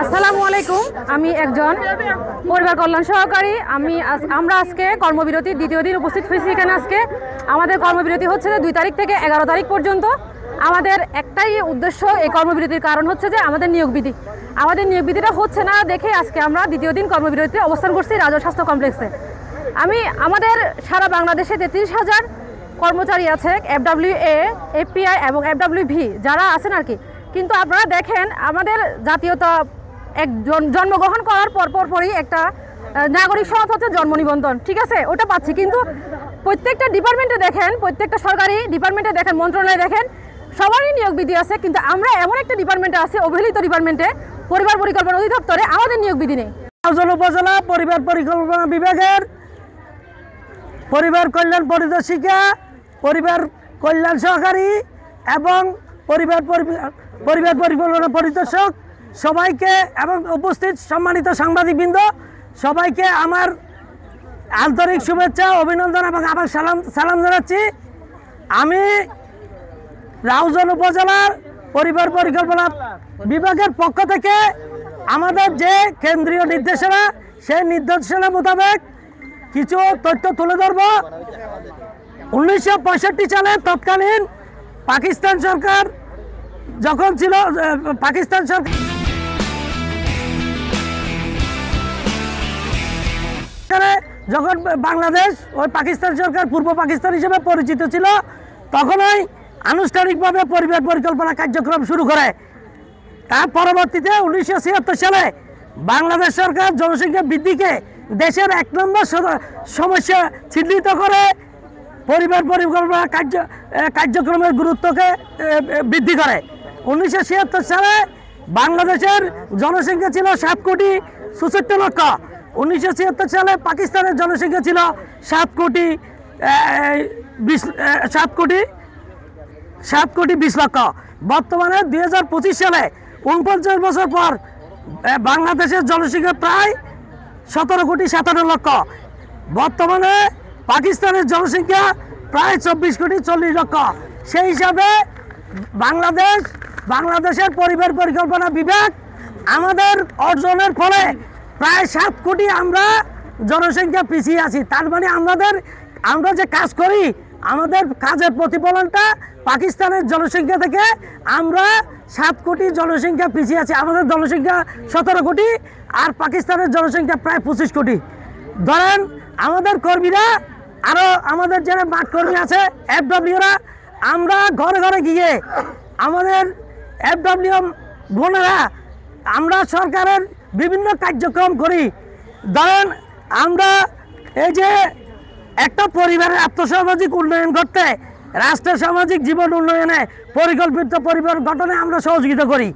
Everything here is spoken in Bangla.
আসসালামু আলাইকুম। আমি একজন পরিবার কল্যাণ সহকারী। আমরা আজকে কর্মবিরতির দ্বিতীয় দিন উপস্থিত হয়েছি এখানে। আজকে আমাদের কর্মবিরতি হচ্ছে যে 2 তারিখ থেকে 11 তারিখ পর্যন্ত। আমাদের একটাই উদ্দেশ্য, এই কর্মবিরতির কারণ হচ্ছে যে আমাদের নিয়োগ বিধিটা হচ্ছে না দেখে আজকে আমরা দ্বিতীয় দিন কর্মবিরতিতে অবস্থান করছি রাজশাহী স্বাস্থ্য কমপ্লেক্সে। আমাদের সারা বাংলাদেশে 33,000 কর্মচারী আছে, FWA, FPI এবং FWV যারা আছেন আর কি। কিন্তু আপনারা দেখেন আমাদের জাতীয়তা জন্মগ্রহণ করার পরপরই একটা নাগরিক সনদ হচ্ছে জন্ম নিবন্ধন, ঠিক আছে, ওটা পাচ্ছি। কিন্তু প্রত্যেকটা ডিপার্টমেন্টে দেখেন, প্রত্যেকটা সরকারি ডিপার্টমেন্টে দেখেন, মন্ত্রণালয়ে দেখেন, সবারই নিয়োগ বিধি আছে। কিন্তু আমরা এমন একটা ডিপার্টমেন্টে আছি, অবহেলিত ডিপার্টমেন্টে, পরিবার পরিকল্পনা অধিদপ্তরে আমাদের নিয়োগ বিধি নেই। উপজেলা পরিবার পরিকল্পনা বিভাগের পরিবার কল্যাণ পরিদর্শিকা, পরিবার কল্যাণ সহকারী এবং পরিবার পরিকল্পনা পরিদর্শক সবাইকে এবং উপস্থিত সম্মানিত সাংবাদিকবৃন্দ সবাইকে আমার আন্তরিক শুভেচ্ছা, অভিনন্দন এবং আবার সালাম জানাচ্ছি। আমি রাউজান উপজেলার পরিবার পরিকল্পনা বিভাগের পক্ষ থেকে আমাদের যে কেন্দ্রীয় নির্দেশনা, সেই নির্দেশনা মোতাবেক কিছু তথ্য তুলে ধরব। 1965 সালে তৎকালীন পাকিস্তান সরকার যখন ছিল, পাকিস্তান সরকার যখন বাংলাদেশ ওই পাকিস্তান সরকার পূর্ব পাকিস্তান হিসেবে পরিচিত ছিল, তখনই আনুষ্ঠানিকভাবে পরিবার পরিকল্পনা কার্যক্রম শুরু করে। তার পরবর্তীতে 1976 সালে বাংলাদেশ সরকার জনসংখ্যা বৃদ্ধিকে দেশের 1 নম্বর সমস্যা চিহ্নিত করে পরিবার পরিকল্পনা কার্যক্রমের গুরুত্বকে বৃদ্ধি করে। 1976 সালে বাংলাদেশের জনসংখ্যা ছিল 7,64 লক্ষ। 1976 সালে পাকিস্তানের জনসংখ্যা ছিল 7,20 লক্ষ। বর্তমানে 2025 সালে 49 বছর পর বাংলাদেশের জনসংখ্যা প্রায় 17,57 লক্ষ। বর্তমানে পাকিস্তানের জনসংখ্যা প্রায় 24,40 লক্ষ। সেই হিসাবে বাংলাদেশের পরিবার পরিকল্পনা বিভাগ আমাদের অর্জনের ফলে প্রায় 7 কোটি আমরা জনসংখ্যা পিছিয়ে আছি। তার মানে আমরা যে কাজ করি, আমাদের কাজের প্রতিফলনটা পাকিস্তানের জনসংখ্যা থেকে আমরা 7 কোটি জনসংখ্যা পিছিয়ে আছি। আমাদের জনসংখ্যা 17 কোটি আর পাকিস্তানের জনসংখ্যা প্রায় 25 কোটি। ধরেন আমাদের কর্মীরা, আরও আমাদের যারা মাঠ কর্মী আছে, FWরা, আমরা ঘরে ঘরে গিয়ে আমাদের FW বোনেরা আমরা সরকারের বিভিন্ন কার্যক্রম করি। ধরেন আমরা এই যে একটা পরিবারের আর্থসামাজিক উন্নয়ন করতে, রাষ্ট্রের সামাজিক জীবন উন্নয়নে, পরিকল্পিত পরিবার গঠনে আমরা সহযোগিতা করি।